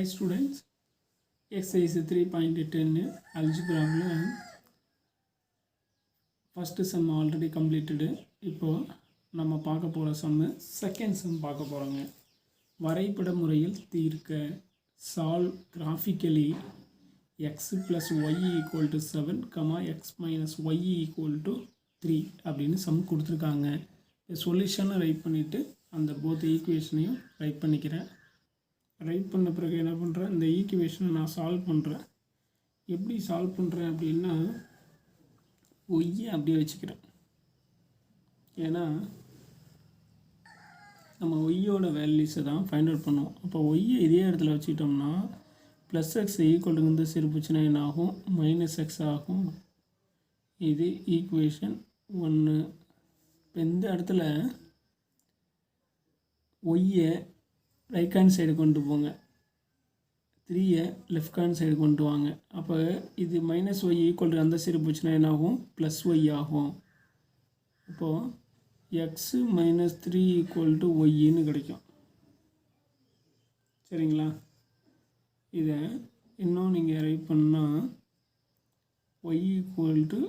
Hi students, exercise 3.10 algebra first sum already completed. இப்போ நம்ம பார்க்க போற sum second sum பார்க்க போறோங்க. வரைபட முறையில் தீர்க்க solve graphically x plus y equal to 7, x minus y equal to 3 அப்படின்னு sum கொடுத்திருக்காங்க. சொல்யூஷனை ரைட் பண்ணிட்டு அந்த both ஈக்குவேஷனையும் ரைட் பண்ணிக்கிறேன். ரைட் பண்ண பிறகு என்ன பண்ணுறேன், இந்த ஈக்குவேஷனை நான் சால்வ் பண்ணுறேன். எப்படி சால்வ் பண்ணுறேன் அப்படின்னா ஒய்யை அப்படியே வச்சுக்கிறேன். ஏன்னா நம்ம ஒய்யோட வேல்யூஸை தான் ஃபைண்ட் அவுட் பண்ணுவோம். அப்போ ஒய்யை இதே இடத்துல வச்சுக்கிட்டோம்னா ப்ளஸ் எக்ஸ் ஈக்குவல்டுங்கிறது சிறுப்புச்சுன்னா என்ன ஆகும், மைனஸ் எக்ஸ் ஆகும். இது ஈக்குவேஷன் 1. இப்போ இந்த இடத்துல ஒய்யை ரைட் ஹேண்ட் சைடு கொண்டு போங்க, 3யை லெஃப்ட் ஹேண்ட் சைடு கொண்டு வாங்க. அப்போ இது மைனஸ் ஒய் ஈக்குவல் அந்த சைடு போச்சுன்னா என்ன ஆகும், ப்ளஸ் ஒய் ஆகும். இப்போது எக்ஸு மைனஸ் 3 ஈக்குவல் டு ஒய்ன்னு கிடைக்கும். சரிங்களா? இதை இன்னும் நீங்கள் ரைட் பண்ணால் y equal to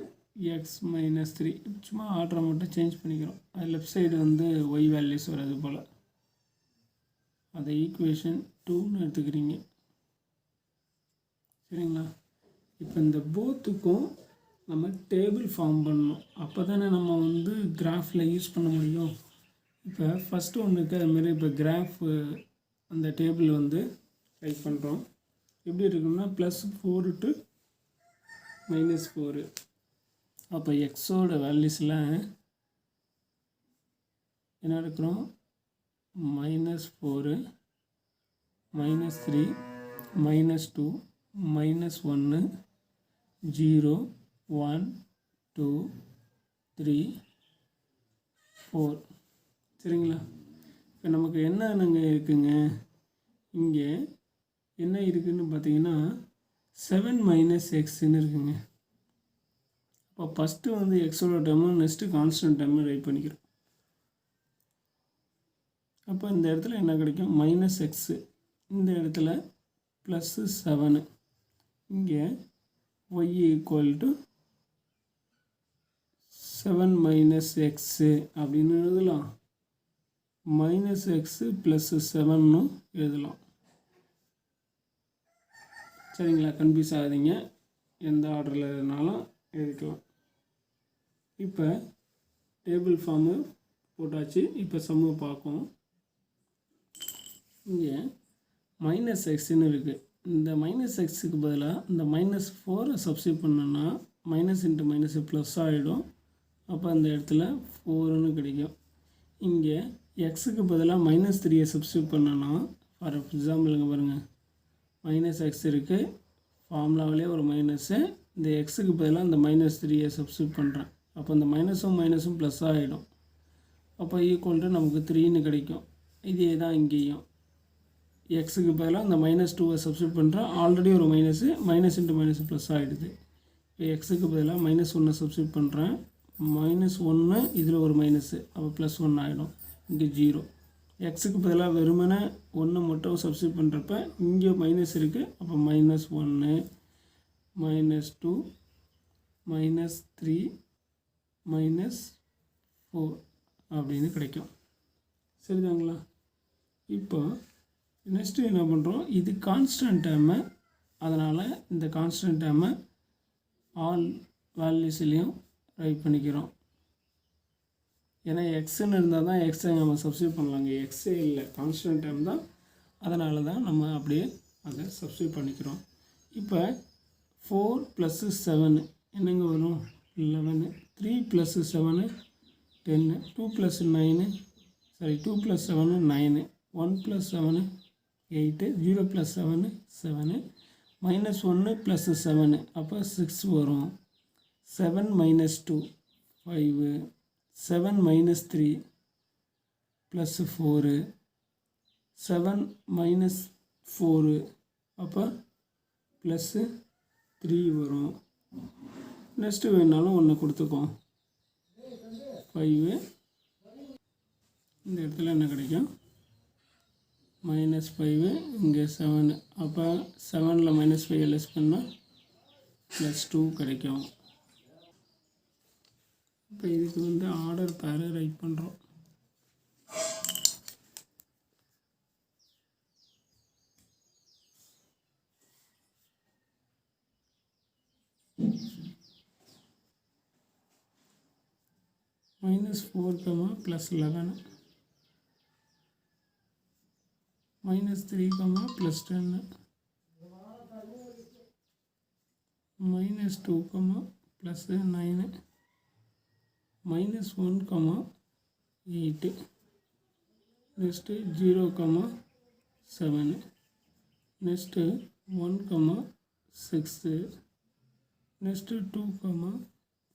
x minus 3, சும்மா ஆர்டரை மட்டும் சேஞ்ச் பண்ணிக்கிறோம். அது லெஃப்ட் சைடு வந்து ஒய் வேல்யூஸ் வர்றது போல் அதை ஈக்குவேஷன் 2ன்னு எடுத்துக்கிறீங்க. சரிங்களா? இப்போ இந்த போத்துக்கும் நம்ம டேபிள் ஃபார்ம் பண்ணணும். அப்போ தானே நம்ம வந்து கிராஃபில் யூஸ் பண்ண முடியும். இப்போ ஃபஸ்ட்டு ஒன்றுக்கு அதுமாரி இப்போ கிராஃப் அந்த டேபிள் வந்து ரைட் பண்ணுறோம். எப்படி இருக்குன்னா +4 to -4. அப்போ எக்ஸோட வேல்யூஸில் என்ன இருக்கிறோம், -4, -3, -2, -1, 0, 1, 2, 3, 4. சரிங்களா? இப்போ நமக்கு என்னங்க இருக்குங்க, இங்கே என்ன இருக்குதுன்னு பார்த்தீங்கன்னா 7 - xன்னு இருக்குங்க. இப்போ ஃபஸ்ட்டு வந்து எக்ஸோட term, next constant term right பண்ணிக்கிறோம். அப்போ இந்த இடத்துல என்ன கிடைக்கும், -x, இந்த இடத்துல +7, இங்கே y ஈக்குவல் டு 7 - x அப்படின்னு எழுதலாம். -x +7ன்னு எழுதலாம். சரிங்களா? கன்ஃபியூஸ் ஆகாதீங்க, எந்த ஆர்டரில் இருந்தாலும் எழுதிக்கலாம். இப்போ டேபிள் ஃபார்மு போட்டாச்சு. இப்போ சம்மு பார்ப்போம். இங்கே -xன்னு இருக்குது. இந்த -xக்கு பதிலாக இந்த -4 சப்ஸ்டியூட் பண்ணோன்னா மைனஸ் இன்ட்டு மைனஸ் ப்ளஸ் ஆகிடும். அப்போ அந்த இடத்துல 4ன்னு கிடைக்கும். இங்கே எக்ஸுக்கு பதிலாக -3யை சப்ஸ்டியூட் பண்ணோன்னா, ஃபார் எக்ஸாம்பிளுங்க பாருங்கள், -x இருக்குது, ஃபார்முலாவிலே ஒரு மைனஸு, இந்த எக்ஸுக்கு பதிலாக இந்த -3யை சப்ஸ்டியூட் பண்ணுறேன். அப்போ இந்த மைனஸும் ப்ளஸ் ஆகிடும். அப்போ ஈக்குவல் டு நமக்கு 3ன்னு கிடைக்கும். இதே தான் இங்கேயும் எக்ஸுக்கு பதிலாக இந்த -2வை சப்ஸ்டியூட் பண்ணுறேன். ஆல்ரெடி ஒரு மைனஸ் இன்ட்டு மைனஸ் ப்ளஸ் ஆகிடுது. இப்போ எக்ஸுக்கு பதிலாக -1 சப்ஸ்டியூட் பண்ணுறேன். -1 இதில் ஒரு மைனஸு, அப்போ +1 ஆகிடும். இங்கே 0. எக்ஸுக்கு பதிலாக வெறுமனே 1 மட்டும் சப்ஸ்டியூட் பண்ணுறப்ப இங்கே மைனஸ் இருக்குது. அப்போ -1, -2, -3, -4 அப்படின்னு கிடைக்கும். சரிதாங்களா? இப்போ நெக்ஸ்ட்டு என்ன பண்ணுறோம், இது கான்ஸ்டன்ட் டேர்மு, அதனால் இந்த கான்ஸ்டன்ட் டேர்மை ஆல் வேல்யூஸ்லேயும் ரைட் பண்ணிக்கிறோம். ஏன்னா எக்ஸுன்னு இருந்தால் தான் எக்ஸை நம்ம சப்ஸ்டியூட் பண்ணலாங்க. எக்ஸே இல்லை, கான்ஸ்டன்ட் டேர்ம் தான், அதனால தான் நம்ம அப்படியே அதை சப்ஸ்டியூட் பண்ணிக்கிறோம். இப்போ 4 + 7 என்னங்க வரும், 11. 3 + 7 10. 2 + 9 2 + 7 9. 1 + 7 8. 0 + 7 7. -1 + 7 அப்போ 6 வரும். 7 - 2 5. 7 - 3 +4. 7 - 4 அப்போ +3 வரும். நெக்ஸ்ட்டு வேணாலும் ஒன்று கொடுத்துக்கோம், 5. இந்த இடத்துல என்ன கிடைக்கும், -5 இங்கே 7. அப்போ 7ல் -5 லெஸ் பண்ணால் +2 கிடைக்கும். இப்போ இதுக்கு வந்து ஆர்டர் பேரை ரைட் பண்ணுறோம். -4, +11, -3, +10, -2, +9, -1, 8, next 0, 7, next 1, 6, next 2,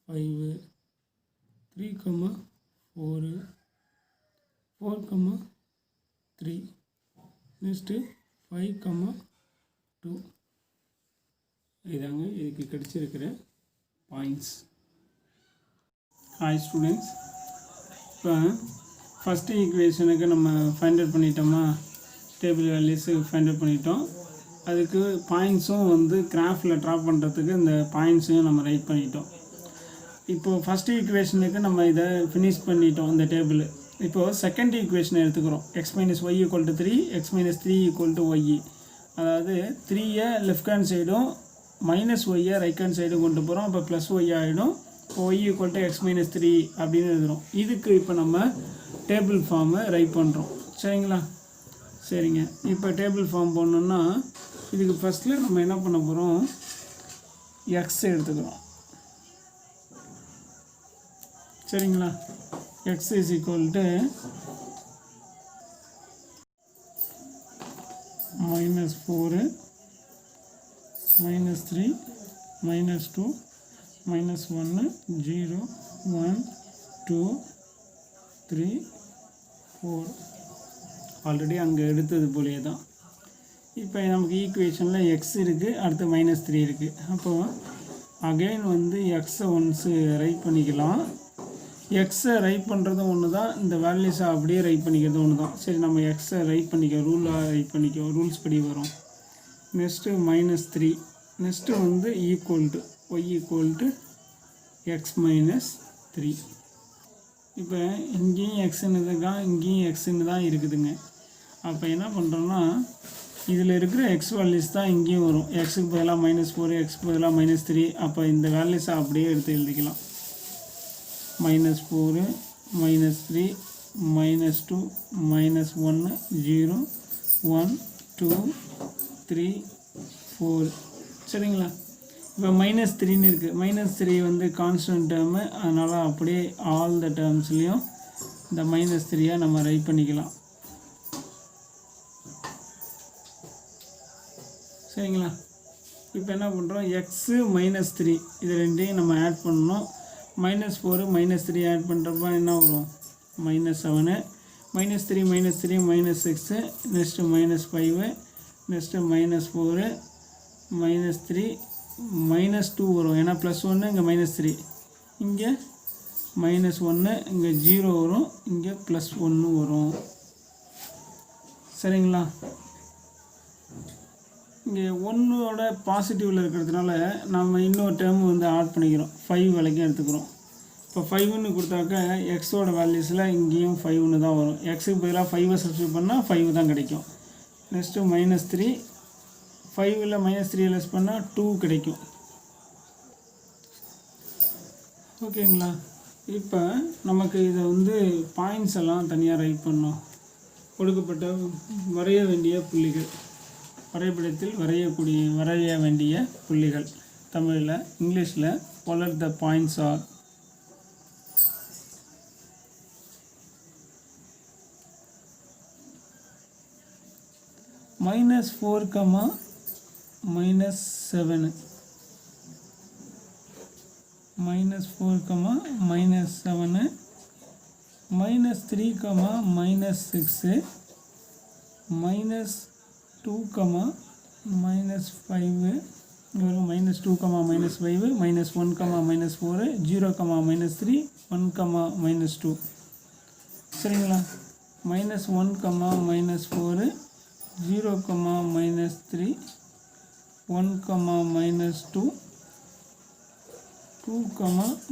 5, 3, 4, 4, 3, next 5, 2. இதாங்க இதுக்கு கிடைச்சிருக்கிற பாயிண்ட்ஸ். ஹாய் ஸ்டூடெண்ட்ஸ், இப்போ ஃபஸ்ட்டு ஈக்குவேஷனுக்கு நம்ம ஃபைண்ட் அவுட் பண்ணிட்டோமா, டேபிள் வேல்யூஸு ஃபைண்ட் அவுட் பண்ணிட்டோம். அதுக்கு பாயிண்ட்ஸும் வந்து கிராஃபில் ட்ரா பண்ணுறதுக்கு இந்த பாயிண்ட்ஸையும் நம்ம ரைட் பண்ணிட்டோம். இப்போது ஃபஸ்ட்டு ஈக்குவேஷனுக்கு நம்ம இதை ஃபினிஷ் பண்ணிட்டோம் இந்த டேபிள். இப்போது செகண்ட் ஈக்குவேஷனை எடுத்துக்கிறோம். x - y = 3, x - 3 = y. அதாவது 3யை லெஃப்ட் ஹேண்ட் சைடும் -y ரைட் ஹேண்ட் சைடும் கொண்டு போகிறோம். அப்போ +y ஆகிடும். இப்போ y = x - 3 அப்படின்னு எழுதுகிறோம். இதுக்கு இப்போ நம்ம டேபிள் ஃபார்மை ரைட் பண்ணுறோம். சரிங்களா? சரிங்க. இப்போ டேபிள் ஃபார்ம் போடணுன்னா இதுக்கு ஃபஸ்ட்டில் நம்ம என்ன பண்ண போகிறோம், x எடுத்துக்கிறோம். சரிங்களா? x = -4, -3, -2, -1, 0, 1, 2, 3, 4. ஆல்ரெடி அங்கே எடுத்தது போலே தான். இப்போ நமக்கு ஈக்குவேஷனில் x இருக்குது, அடுத்து -3 இருக்குது. அப்போது அகெயின் வந்து எக்ஸை ஒன்ஸு ரைட் பண்ணிக்கலாம். எக்ஸை ரைட் பண்ணுறதும் ஒன்று தான், இந்த வேல்யூஸை அப்படியே ரைட் பண்ணிக்கிறது ஒன்று தான். சரி, நம்ம எக்ஸை ரைட் பண்ணிக்க ரூலாக ரைட் பண்ணிக்கோ, ரூல்ஸ் படி வரும். நெக்ஸ்ட்டு -3, நெக்ஸ்ட்டு வந்து y = x - 3. இப்போ இங்கேயும் எக்ஸுன்னு தான், இங்கேயும் எக்ஸுன்னு தான் இருக்குதுங்க. அப்போ என்ன பண்ணுறோன்னா, இதில் இருக்கிற எக்ஸ் வேல்யூஸ் தான் இங்கேயும் வரும். எக்ஸுக்கு பதிலாக -4, எக்ஸுக்கு பதிலாக -3. அப்போ இந்த வேல்யூஸை அப்படியே எடுத்து எழுதிக்கலாம். -4, -3, -2, -1, 0, 1, 2, 3, 4. சரிங்களா? இப்போ -3ன்னு இருக்குது. -3 வந்து கான்ஸ்டன்ட் டேர்மு, அதனால் அப்படியே ஆல் த டேர்ம்ஸ்லேயும் இந்த -3 நம்ம ரைட் பண்ணிக்கலாம். சரிங்களா? இப்போ என்ன பண்ணுறோம், எக்ஸு -3 இது ரெண்டையும் நம்ம ஆட் பண்ணணும். -4 -3 ஆட் பண்ணுறப்ப என்ன வரும், -7, -3 -3 -6, நெக்ஸ்ட்டு -5, நெக்ஸ்ட்டு -4, -3, -2 வரும். ஏன்னா +1 இங்கே -3, இங்கே -1, இங்கே 0 வரும், இங்கே +1 வரும். சரிங்களா? இங்கே 1ஓட பாசிட்டிவில் இருக்கிறதுனால நம்ம இன்னொரு டேர்ம் வந்து ஆட் பண்ணிக்கிறோம். 5 வரைக்கும் எடுத்துக்கிறோம். இப்போ 5ன்னு கொடுத்தாக்க எக்ஸோட வேல்யூஸில் இங்கேயும் 5ன்னு தான் வரும். எக்ஸுக்கு பதிலாக 5 சப்ஸ்டியூட் பண்ணால் 5 தான் கிடைக்கும். நெக்ஸ்ட்டு -3, 5ல் -3 லெஸ் பண்ணால் 2 கிடைக்கும். ஓகேங்களா? இப்போ நமக்கு இதை வந்து பாயிண்ட்ஸ் எல்லாம் தனியாக ரைட் பண்ணோம். கொடுக்கப்பட்ட வரைய வேண்டிய புள்ளிகள், வரைபடத்தில் வரைய வேண்டிய புள்ளிகள். தமிழில், இங்கிலீஷில் what the points are. -4, -7, -4, -7, -3, -6, -2, -5, வரும். -2, -5, -1, -4, 0, -3, 1, -2. சரிங்களா? -1, -4, 0, -3, 1, -2, 2,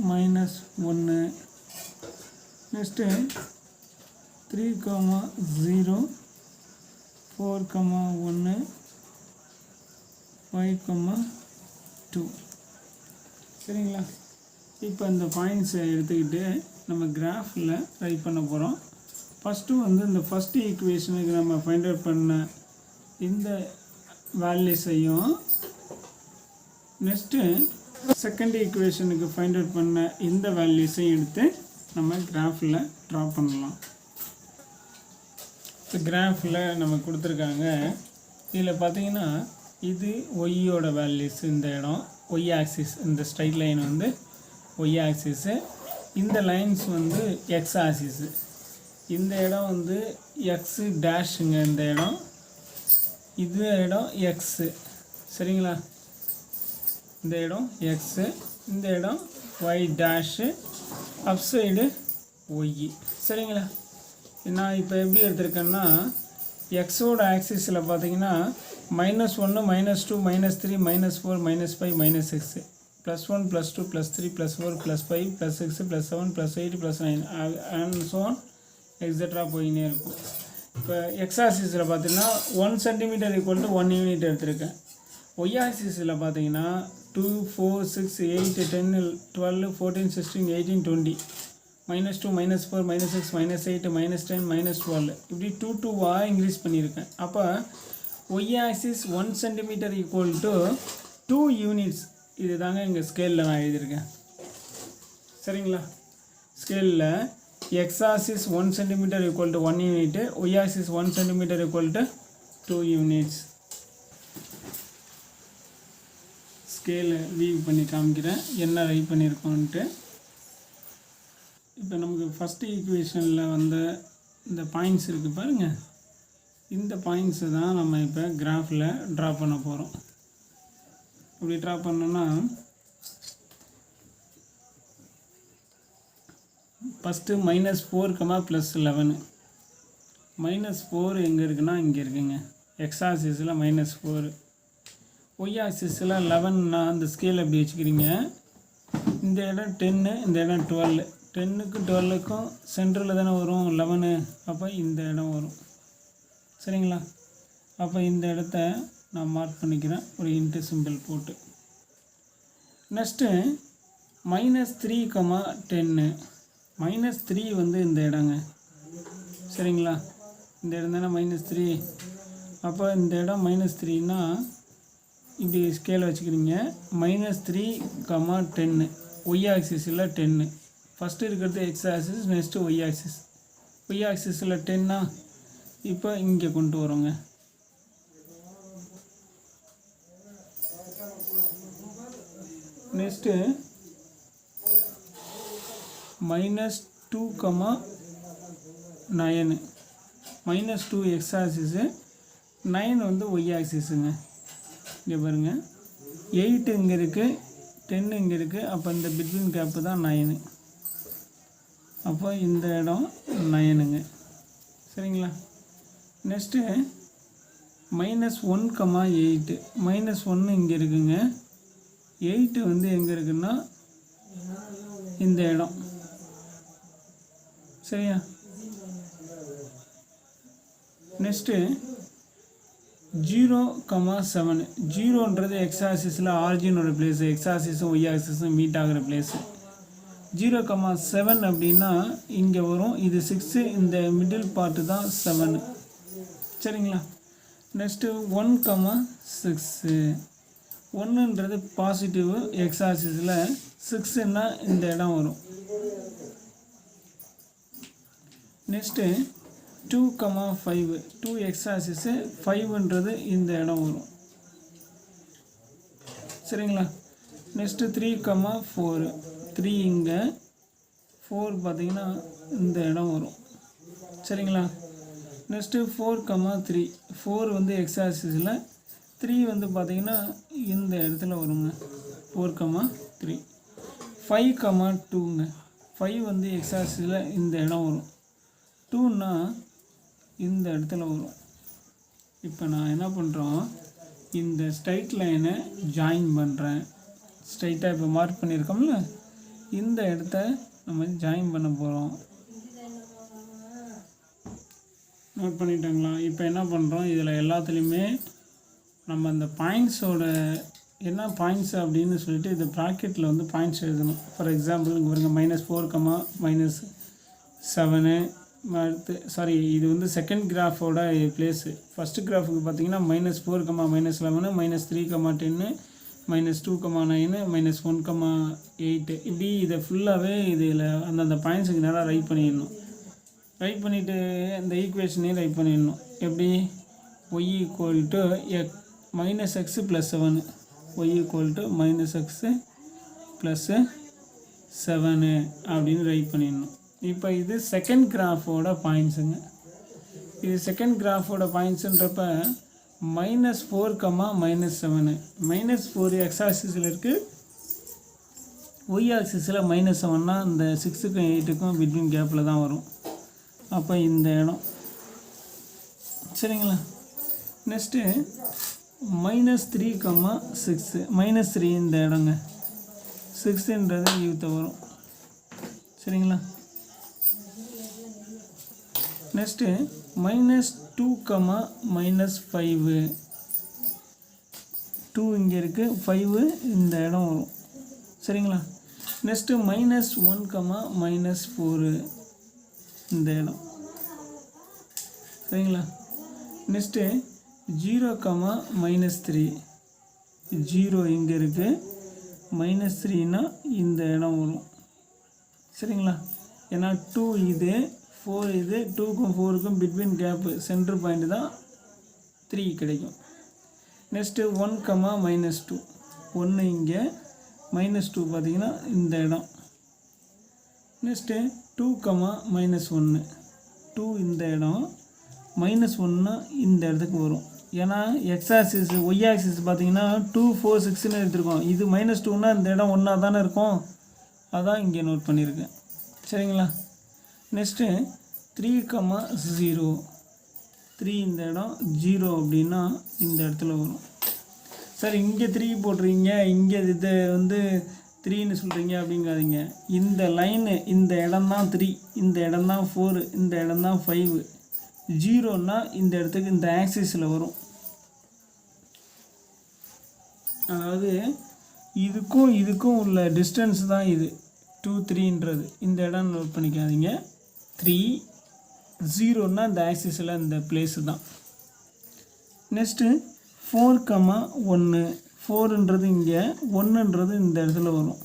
-1. Next 3, 0, 4, 1, 5, 2. சரிங்களா? இப்போ இந்த பாயிண்ட்ஸை எடுத்துக்கிட்டு நம்ம கிராஃபில் ரைட் பண்ண போகிறோம். ஃபஸ்ட்டு வந்து இந்த ஃபஸ்ட்டு ஈக்குவேஷனுக்கு நம்ம ஃபைண்ட் அவுட் பண்ண இந்த வேல்யூஸையும் நெக்ஸ்ட்டு செகண்ட் ஈக்குவேஷனுக்கு ஃபைண்ட் அவுட் பண்ண இந்த வேல்யூஸையும் எடுத்து நம்ம கிராஃபில் ட்ரா பண்ணலாம். இப்போ கிராஃபில் நம்ம கொடுத்துருக்காங்க. இதில் பார்த்தீங்கன்னா இது ஒய்யோட வேல்யூஸ், இந்த இடம் ஒய் ஆக்சிஸ், இந்த ஸ்ட்ரைட் லைன் வந்து ஒய் ஆக்சிஸு, இந்த லைன்ஸ் வந்து எக்ஸ் ஆக்சிஸு, இந்த இடம் வந்து எக்ஸு டேஷுங்க, இந்த இடம் இது இடம் எக்ஸு. சரிங்களா? இந்த இடம் எக்ஸு, இந்த இடம் y dash, up side y. சரிங்களா? நான் இப்போ எப்படி எடுத்திருக்கேன்னா எக்ஸோட ஆக்சிஸில் பார்த்தீங்கன்னா -1, -2, -3, -4, -5, -6, +1, +2, +3, +4, +5, +6, +7, +8, +9 and so on எக்ஸெட்ரா போயின்னே இருக்கும். இப்போ எக்ஸ் ஆக்சிஸில் பார்த்தீங்கன்னா 1 cm = 1 யூனிட் எடுத்திருக்கேன். ஒய் ஆக்சிஸில் பார்த்தீங்கன்னா 2, 4, 6, 8, 10, 12, 14, 16, 18, 20, -2, -4, -6, -8, -10, -12 இப்படி 2 2 இன்க்ரீஸ் பண்ணியிருக்கேன். அப்போ ஒய் ஆக்சிஸ் 1 cm = 2 யூனிட்ஸ். இது தாங்க இங்கே ஸ்கேலில் நான் எழுதியிருக்கேன். சரிங்களா? ஸ்கேலில் x axis 1 cm = 1 unit, y axis 1 cm = 2 units. ஸ்கேலை வியூ பண்ணி காமிக்கிறேன் என்ன ரைட் பண்ணியிருக்கோன்ட்டு. இப்போ நமக்கு ஃபஸ்ட்டு ஈக்குவேஷனில் வந்த இந்த பாயிண்ட்ஸ் இருக்குது பாருங்கள், இந்த பாயிண்ட்ஸை தான் நம்ம இப்போ கிராஃபில் ட்ரா பண்ண போகிறோம். இப்படி ட்ரா பண்ணோன்னா ஃபஸ்ட்டு -4, +11. -4 எங்கே இருக்குன்னா இங்கே இருக்குங்க, எக்ஸ் ஆக்சிஸில் -4, ஒய் ஆக்சிஸில் 11னா அந்த ஸ்கேல் எப்படி வச்சுக்கிறீங்க, இந்த இடம் 10, இந்த இடம் 12, 10க்கும் 12க்கும் சென்டரில் தானே வரும் 11, அப்போ இந்த இடம் வரும். சரிங்களா? அப்போ இந்த இடத்த நான் மார்க் பண்ணிக்கிறேன் ஒரு இன்ட்டு சிம்பிள் போட்டு. நெக்ஸ்ட்டு -3, 10, -3 வந்து இந்த இடங்க. சரிங்களா? இந்த இடம் தானே -3. அப்போ இந்த இடம் -3ன்னா இப்படி ஸ்கேல் வச்சுக்கிறீங்க. -3, 10 ஒய் ஆக்சிஸில் 10. ஃபஸ்ட்டு இருக்கிறது x axis, next y axis. Y ஆக்சிஸில் 10னா இப்போ இங்கே கொண்டு வரோங்க. நெக்ஸ்ட்டு -2, 9, -2 எக்ஸ் ஆக்சிஸு, 9 வந்து ஒய் ஆக்சிஸுங்க. இங்கே பாருங்கள் 8 இங்கே இருக்குது, 10 இங்கே இருக்குது, அப்போ இந்த பிட்வீன் கேப்பு தான் 9. அப்போ இந்த இடம் 9ங்க. சரிங்களா? நெக்ஸ்ட்டு -1, 8, -1 இங்கே இருக்குங்க, 8 வந்து எங்கே இருக்குன்னா இந்த இடம். சரியா? நெக்ஸ்ட்டு 0, 7, 0ன்றது எக்ஸ் ஆக்சிஸில் ஆரிஜினோட பிளேஸு, எக்ஸ் ஆக்சிஸும் ஒய் ஆக்சிஸும் மீட் ஆகிற பிளேஸு. 0, 7 அப்படின்னா இங்கே வரும், இது 6, இந்த மிடில் பார்ட்டு தான் 7. சரிங்களா? நெக்ஸ்ட்டு 1, 6, 1ன்றது பாசிட்டிவ் எக்ஸ் ஆக்சிஸில், 6ன்னா இந்த இடம் வரும். நெக்ஸ்ட்டு 2, 5, 2 எக்ஸ் ஆக்சிஸு, 5ன்றது இந்த இடம் வரும். சரிங்களா? நெக்ஸ்ட்டு 3, 4, 3 இங்கே, 4 பார்த்திங்கன்னா இந்த இடம் வரும். சரிங்களா? நெக்ஸ்ட்டு 4, 3, 4 வந்து எக்ஸ் ஆக்சிஸில், 3 வந்து பார்த்திங்கன்னா இந்த இடத்துல வருங்க. 4, 3, 5, 2ங்க, 5 வந்து எக்ஸ் ஆக்சிஸில் இந்த இடம் வரும். 2ன்னா இந்த இடத்துல வரும். இப்போ நான் என்ன பண்ணுறோம், இந்த ஸ்ட்ரைட் லைனை ஜாயின் பண்ணுறேன். ஸ்ட்ரைட்டாக இப்போ மார்க் பண்ணியிருக்கோம்ல, இந்த இடத்த நம்ம ஜாயின் பண்ண போகிறோம். நோட் பண்ணிட்டாங்களா? இப்போ என்ன பண்ணுறோம், இதில் எல்லாத்துலேயுமே நம்ம இந்த பாயிண்ட்ஸோட என்ன பாயிண்ட்ஸ் அப்படின்னு சொல்லிட்டு இந்த ப்ராக்கெட்டில் வந்து பாயிண்ட்ஸ் எழுதணும். ஃபார் எக்ஸாம்பிள் இங்கே பாருங்க -4, -7 அடுத்து சாரி, இது வந்து செகண்ட் கிராஃபோட பிளேஸு. ஃபஸ்ட்டு கிராஃபுக்கு பார்த்தீங்கன்னா -4, -11, -3, -10, -2, -9, -1, -8 இப்படி இதை ஃபுல்லாகவே இதில் அந்தந்த பாயிண்ட்ஸுக்கு நேராக ரைட் பண்ணிடணும். ரைட் பண்ணிவிட்டு இந்த ஈக்குவேஷனையும் ரைட் பண்ணிடணும். எப்படி y -x + 7, y -x + 7 அப்படின்னு ரைட் பண்ணிடணும். இப்போ இது செகண்ட் கிராஃபோட பாயிண்ட்ஸுங்க. இது செகண்ட் கிராஃபோட பாயிண்ட்ஸுன்றப்ப -4, -7 -4 எக்ஸ் ஆக்சிஸில் இருக்குது, ஒய் ஆக்சிஸில் -7னா இந்த 6க்கும் 8க்கும் பிட்வீன் கேப்பில் தான் வரும். அப்போ இந்த இடம் சரிங்களா. நெக்ஸ்ட்டு -3, -6 -3 இந்த இடங்க, 6ன்றது யூத்தை வரும் சரிங்களா. நெக்ஸ்ட்டு -2, -5 2 இங்கே இருக்குது, 5 இந்த இடம் வரும் சரிங்களா. நெக்ஸ்ட்டு -1, -4 இந்த இடம் சரிங்களா. நெக்ஸ்ட்டு 0, -3 0 இங்கே இருக்குது, -3னா இந்த இடம் வரும் சரிங்களா. ஏன்னா 2 இது 4 இது 2க்கும் 4க்கும் பிட்வீன் கேப்பு சென்டர் பாயிண்ட் தான் 3 கிடைக்கும். நெக்ஸ்ட்டு 1, -2 1 இங்கே, -2 பார்த்திங்கன்னா இந்த இடம். நெக்ஸ்ட்டு 2, -1 2 இந்த இடம், -1னா இந்த இடத்துக்கு வரும். ஏன்னா எக்ஸ் ஆக்சிஸ் ஒய் ஆக்சிஸ் பார்த்திங்கன்னா 2, 4, 6ன்னு எடுத்துருக்கோம். இது -2னா இந்த இடம் ஒன்றா தானே இருக்கும், அதான் இங்கே நோட் பண்ணியிருக்கேன் சரிங்களா. நெக்ஸ்ட்டு 3, 0 3 இந்த இடம் 0 அப்படின்னா இந்த இடத்துல வரும். சார் இங்கே 3 போட்டுறீங்க, இங்கே இது வந்து 3ன்னு சொல்கிறீங்க அப்படிங்காதீங்க. இந்த லைனு இந்த இடம் தான் 3, இந்த இடம் தான் 4, இந்த இடம் தான் 5. 0ன்னா இந்த இடத்துக்கு இந்த ஆக்சிஸில் வரும். அதாவது இதுக்கும் இதுக்கும் உள்ள டிஸ்டன்ஸ் தான் இது 2, 3ன்றது. இந்த இடம் நோட் பண்ணிக்காதீங்க. 3 0ன்னா இந்த ஆக்சிஸில் இந்த பிளேஸு தான். நெக்ஸ்ட்டு 4, 1 4ன்றது இங்கே, 1ன்றது இந்த இடத்துல வரும்.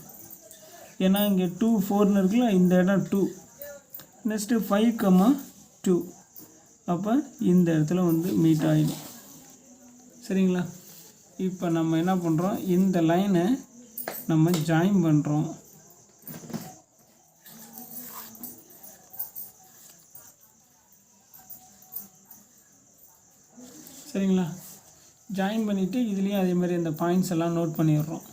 ஏன்னா இங்கே 2, 4ன்னு இருக்குல்ல, இந்த இடம் 2. நெக்ஸ்ட்டு 5, 2 அப்போ இந்த இடத்துல வந்து மீட் ஆகிடும் சரிங்களா. இப்போ நம்ம என்ன பண்ணுறோம், இந்த லைனை நம்ம ஜாயின் பண்ணுறோம். சரிங்களா. ஜாயின் பண்ணிவிட்டு இதுலேயும் அதே மாதிரி இந்த பாயிண்ட்ஸ் எல்லாம் நோட் பண்ணிடுறோம்.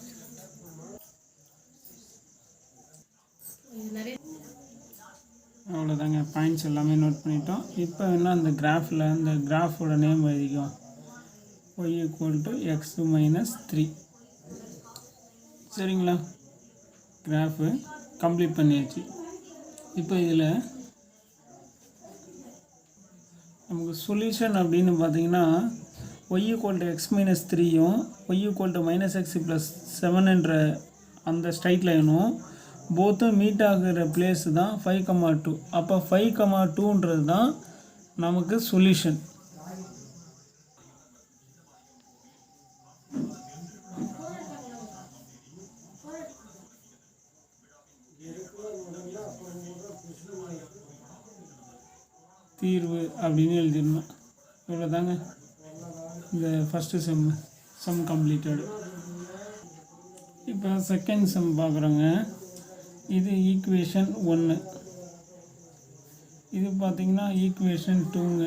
அவ்வளோதாங்க, பாயிண்ட்ஸ் எல்லாமே நோட் பண்ணிட்டோம். இப்போ என்ன அந்த கிராஃபில் இந்த கிராஃபோட நேம் எழுதிக்கும், y = x - 3 சரிங்களா. கிராஃபு கம்ப்ளீட் பண்ணியாச்சு. இப்போ இதில் நமக்கு சொல்யூஷன் அப்படின்னு பார்த்தீங்கன்னா y = x - 3யும் y = -x + 7என்ற அந்த ஸ்ட்ரைட் லைனும் போத்தும் மீட் ஆகிற பிளேஸு தான் 5, 2. அப்போ 5, 2ன்றது தான் நமக்கு சொல்யூஷன். தீர்வு அப்படின்னு எழுதிடணும். இவ்வளோதாங்க இந்த ஃபஸ்ட்டு சம் கம்ப்ளீட்டடு. இப்போ செகண்ட் சம் பார்க்குறோங்க. இது ஈக்குவேஷன் 1, இது பார்த்திங்கன்னா ஈக்குவேஷன் 2ங்க.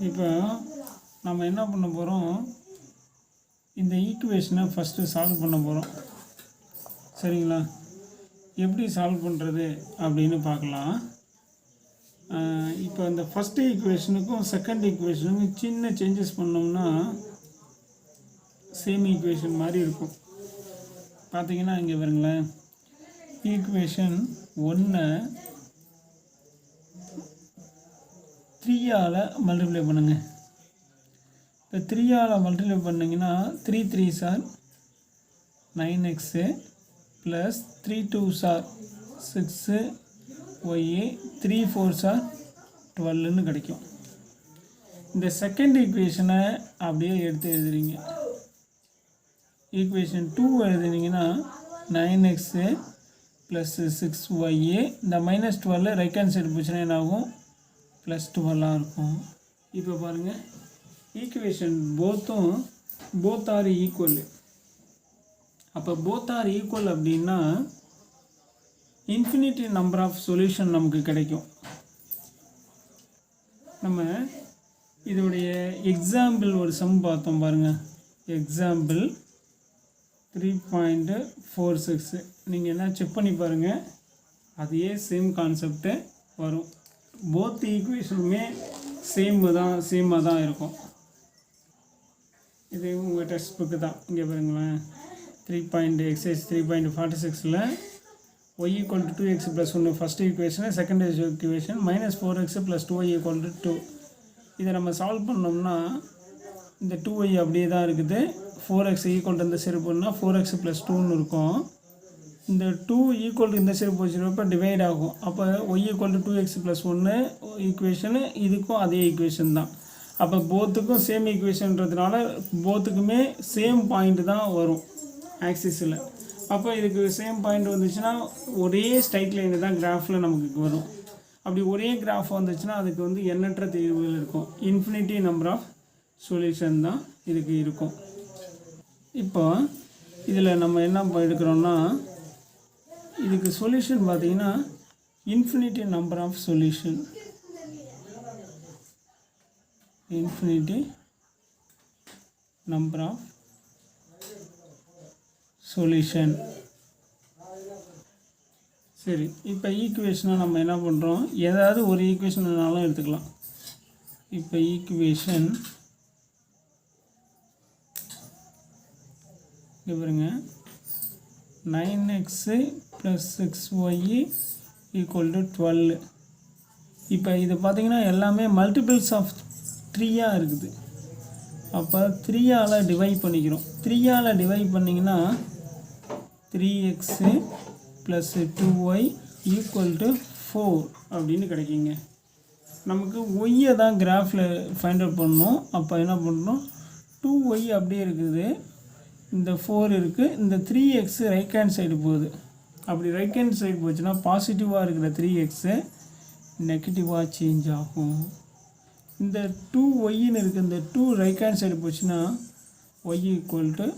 இப்போ நம்ம என்ன பண்ண போகிறோம், இந்த ஈக்குவேஷனை ஃபஸ்ட்டு சால்வ் பண்ண போகிறோம் சரிங்களா. எப்படி சால்வ் பண்ணுறது அப்படின்னு பார்க்கலாம். இப்போ இந்த ஃபஸ்ட்டு ஈக்குவேஷனுக்கும் செகண்ட் ஈக்குவேஷனுக்கும் சின்ன சேஞ்சஸ் பண்ணோம்னா சேம் ஈக்குவேஷன் மாதிரி இருக்கும். பார்த்தீங்கன்னா இங்கே பாருங்களேன், ஈக்குவேஷன் 1 3ஆல் மல்டிப்ளை பண்ணுங்கள். இப்போ 3ஆல் மல்டிப்ளை பண்ணிங்கன்னா 3 3s are 9x plus 3 2s are 6y 3 4s are 12ன்னு கிடைக்கும். இந்த செகண்ட் ஈக்குவேஷனை அப்படியே எடுத்து எழுதுறீங்க. ஈக்குவேஷன் 2 எழுதுனீங்கன்னா 9x ப்ளஸ் 6y, இந்த -12 ரைட் ஹேண்ட் சைடு போச்சுன்னா என்ன ஆகும், +12 இருக்கும். இப்போ பாருங்கள், ஈக்குவேஷன் போத் ஆர் ஈக்குவல். அப்போ போத் ஆர் ஈக்குவல் அப்படின்னா இன்ஃபினிட்டி நம்பர் ஆஃப் சொல்யூஷன் நமக்கு கிடைக்கும். நம்ம இதோடைய எக்ஸாம்பிள் ஒரு சம் பார்த்தோம் பாருங்கள். எக்ஸாம்பிள் 3.46 நீங்கள் என்ன செக் பண்ணி பாருங்கள், அதே சேம் கான்செப்டு வரும். போத் ஈக்குவேஷனுமே சேமாக தான் இருக்கும். இது உங்கள் டெக்ஸ்ட் புக்கு தான். இங்கே பாருங்களேன், எக்ஸைஸ் 3.46ல் y = 2x + 1 first equation, second equation -4x + 2y = 2. இதை நம்ம சால்வ் பண்ணோம்னா இந்த 2y அப்படியே தான் இருக்குது. 4x ஈக்குவல் இந்த சைடு போனால் 4x + 2ன்னு இருக்கும். இந்த 2 ஈக்குவல் இந்த சைடு போச்சுருப்போ டிவைட் ஆகும். அப்போ y = 2x + 1 ஈக்குவேஷனு, இதுக்கும் அதே ஈக்குவேஷன் தான். அப்போ போத்துக்கும் சேம் ஈக்குவேஷன்றதுனால போத்துக்குமே சேம் பாயிண்ட் தான் வரும் ஆக்சிஸில். அப்போ இதுக்கு சேம் பாயிண்ட் வந்துச்சுன்னா ஒரே ஸ்ட்ரைட் லைனு தான் கிராஃபில் நமக்கு வரும். அப்படி ஒரே கிராஃப் வந்துச்சுன்னா அதுக்கு வந்து எண்ணற்ற தீர்வுகள் இருக்கும். இன்ஃபினிட்டி நம்பர் ஆஃப் சொல்யூஷன் தான் இதுக்கு இருக்கும். இப்போ இதில் நம்ம என்ன எடுக்கிறோம்னா, இதுக்கு சொல்யூஷன் பார்த்திங்கன்னா infinity number of solution, infinity number of solution. சரி, இப்போ ஈக்குவேஷனை நம்ம என்ன பண்ணுறோம், ஏதாவது ஒரு ஈக்குவேஷன்னாலும் எடுத்துக்கலாம். இப்போ ஈக்குவேஷன் இங்கே பாருங்க, 9x + 6y = 12. இப்போ இது பார்த்திங்கன்னா எல்லாமே மல்டிபிள்ஸ் ஆஃப் 3ஆக இருக்குது. அப்போ 3ஆல் டிவைட் பண்ணிக்கிறோம். 3ஆல் டிவைட் பண்ணிங்கன்னா 3x + 2y = 4 அப்படின்னு கிடைக்குங்க. நமக்கு ஒய்யை தான் கிராஃபில் ஃபைண்ட் அவுட் பண்ணணும். அப்போ என்ன பண்ணுறோம், 2y அப்படியே இருக்குது, இந்த 4 இருக்குது, இந்த 3x ரைட் ஹேண்ட் சைடு போகுது. அப்படி ரைட் ஹேண்ட் சைடு போச்சுன்னா பாசிட்டிவாக இருக்கிற 3x நெகட்டிவாக சேஞ்ச் ஆகும். இந்த 2yன்னு இருக்குது, இந்த 2 ரைட் ஹேண்ட் சைடு போச்சுன்னா y = 4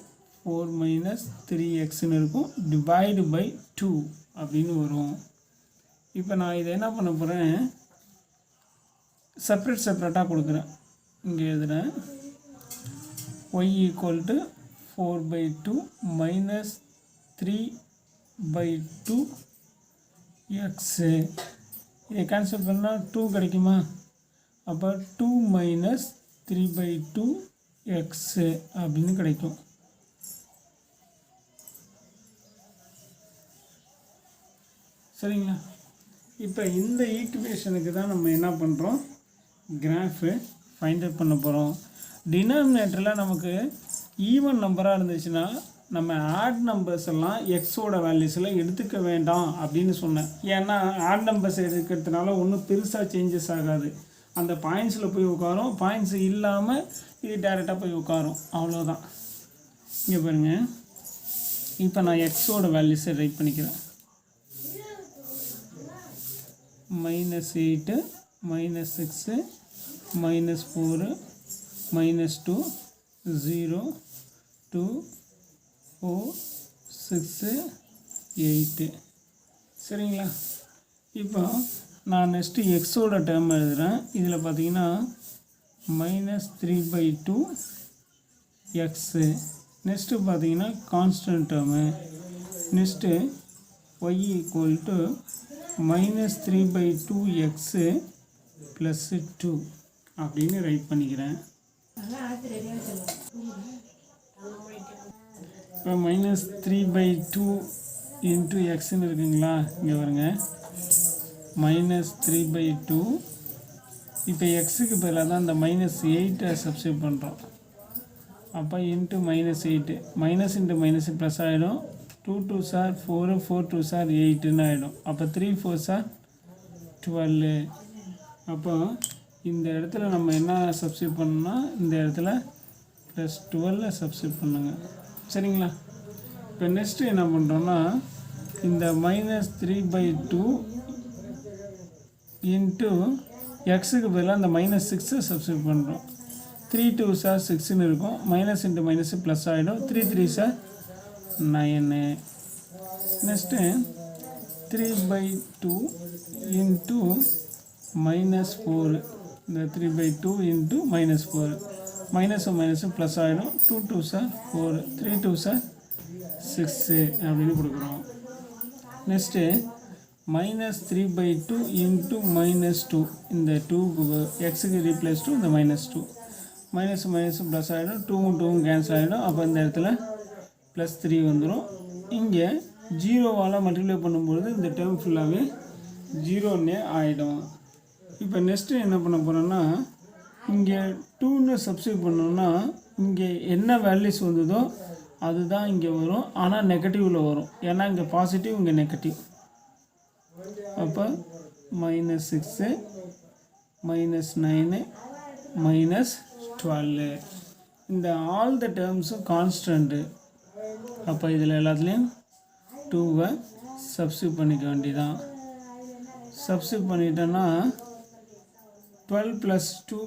- 3xன்னு இருக்கும், டிவைடு பை 2 அப்படின்னு வரும். இப்போ நான் இதை என்ன பண்ண போகிறேன், செப்பரேட்டாக கொடுக்குறேன். இங்கே எழுதுகிறேன், y = 4/2 - 3/2 x. இதை கேன்சல் பண்ணால் 2 கிடைக்குமா? அப்போ 2 - 3/2 x அப்படின்னு கிடைக்கும். சரிங்களா? இப்போ இந்த ஈக்குவேஷனுக்கு தான் நம்ம என்ன பண்ணுறோம், கிராஃபு ஃபைண்ட் அவுட் பண்ண போகிறோம். டினாமினேட்டரில் நமக்கு ஈவன் நம்பராக இருந்துச்சுன்னா நம்ம ஆட் நம்பர்ஸ் எல்லாம் எக்ஸோட வேல்யூஸில் எடுத்துக்க வேண்டாம் அப்படின்னு சொன்னேன். ஏன்னா ஆட் நம்பர்ஸ் எடுக்கிறதுனால ஒன்றும் பெருசாக சேஞ்சஸ் ஆகாது. அந்த பாயிண்ட்ஸில் போய் உட்காரும், பாயிண்ட்ஸ் இல்லாமல் இது டேரெக்டாக போய் உட்காரும், அவ்வளோதான். இங்கே பாருங்கள், இப்போ நான் எக்ஸோட வேல்யூஸை ரைட் பண்ணிக்கிறேன். -8 -6 -4 -2 0 2 4 6 8. சரிங்களா? இப்போ நான் நெக்ஸ்ட்டு எக்ஸோட டேர்ம் எழுதுகிறேன். இதில் பார்த்தீங்கன்னா -3/2 x. நெக்ஸ்ட்டு பார்த்தீங்கன்னா constant term. Next y = -3/2 x 2 அப்படின்னு ரைட் பண்ணிக்கிறேன். இப்போ -3/2 இன்ட்டு எக்ஸ்ன்னு இருக்குங்களா, இங்கே வருங்க -3/2. இப்போ எக்ஸுக்கு பதிலாக தான் இந்த -8 சப்ஸ்டியூட் பண்ணுறோம். அப்போ into -8 minus into minus plus ஆகிடும். 2 2s are 4 4 2s are 8ன்னு ஆகிடும். அப்போ 3 4s are 12. அப்போ இந்த இடத்துல நம்ம என்ன சப்ஸ்டியூட் பண்ணோம்னா இந்த இடத்துல +12 சப்ஸ்டியூட் பண்ணுங்க. சரிங்களா? இப்போ நெக்ஸ்ட்டு என்ன பண்ணுறோன்னா இந்த -3/2 இன்ட்டு எக்ஸுக்கு பதிலாக இந்த -6 சப்ஸ்டியூட் பண்ணுறோம். 3 2s are 6ன்னு இருக்கும். மைனஸ் இன்ட்டு மைனஸ் ப்ளஸ் ஆகிடும். 3 3s are 9. Next 3/2 into -4. இந்த 3/2 இன்ட்டு -4 மைனஸ் ப்ளஸ் ஆகிடும். 2 2s are 4 3 2s are 6 அப்படின்னு கொடுக்குறோம். Next -3/2 into -2. இந்த 2 எக்ஸுக்கு ரீப்ளேஸ் 2 இந்த -2 மைனஸ் ப்ளஸ் ஆகிடும். 2 கேன்சல் ஆகிடும். அப்போ இந்த இடத்துல +3 வந்துடும். இங்கே 0வால் மல்டிப்ளை பண்ணும்பொழுது இந்த டேர்ம் ஃபுல்லாகவே 0ன்னே ஆகிடும். இப்போ நெக்ஸ்ட்டு என்ன பண்ண போகிறோன்னா இங்கே 2ன்னு சப்ஸ்டியூட் பண்ணோன்னா இங்கே என்ன வேல்யூஸ் வந்ததோ அதுதான் இங்கே வரும். ஆனால் நெகட்டிவில் வரும். ஏன்னா இங்கே பாசிட்டிவ் இங்கே நெகட்டிவ். அப்போ -6 -9 -12 இந்த ஆல் த டேர்ம்ஸும் கான்ஸ்டன்ட்டு. அப்போ இதில் எல்லாத்துலேயும் 2வை சப்ஸ்டியூட் பண்ணிக்க வேண்டியதான். சப்ஸ்டியூட் பண்ணிட்டோன்னா 12 + 2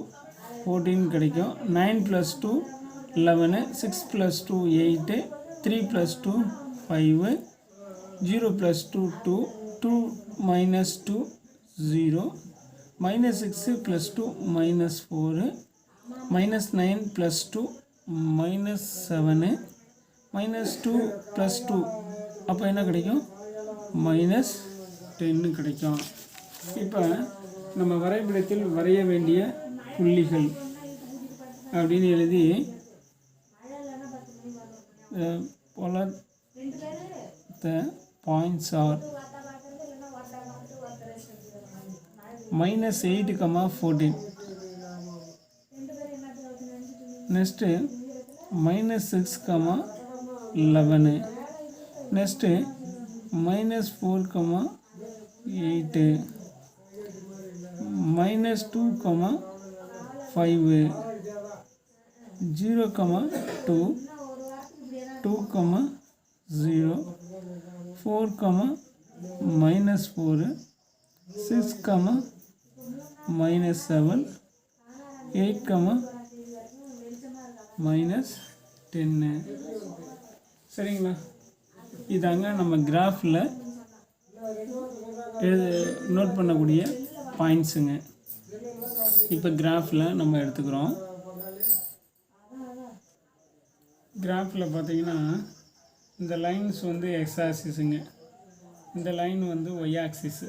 14 கிடைக்கும். 9 + 2 11 6 + 2 8 3 + 2 5 0 + 2 2 2 - 2 0 -6 + 2 -4 -9 + 2 -7 -2 + 2 அப்போ என்ன கிடைக்கும் -10 கிடைக்கும். இப்போ நம்ம வரைபடத்தில் வரைய வேண்டிய புள்ளிகள் அப்படின்னு எழுதி போல the points are -8, 14. Next -6, 11. Next -4, 8 -2, 5 0, 2 2, 0 4, -4 6, -7 8, -10. சரிங்களா? இதாங்க நம்ம கிராஃபில் நோட் பண்ணக்கூடிய பாயிண்ட்ஸுங்க. இப்போ கிராஃபில் நம்ம எடுத்துக்கிறோம். கிராஃபில் பார்த்தீங்கன்னா இந்த லைன்ஸ் வந்து எக்ஸ் ஆக்சிஸுங்க, இந்த லைன் வந்து ஒய் ஆக்சிஸு.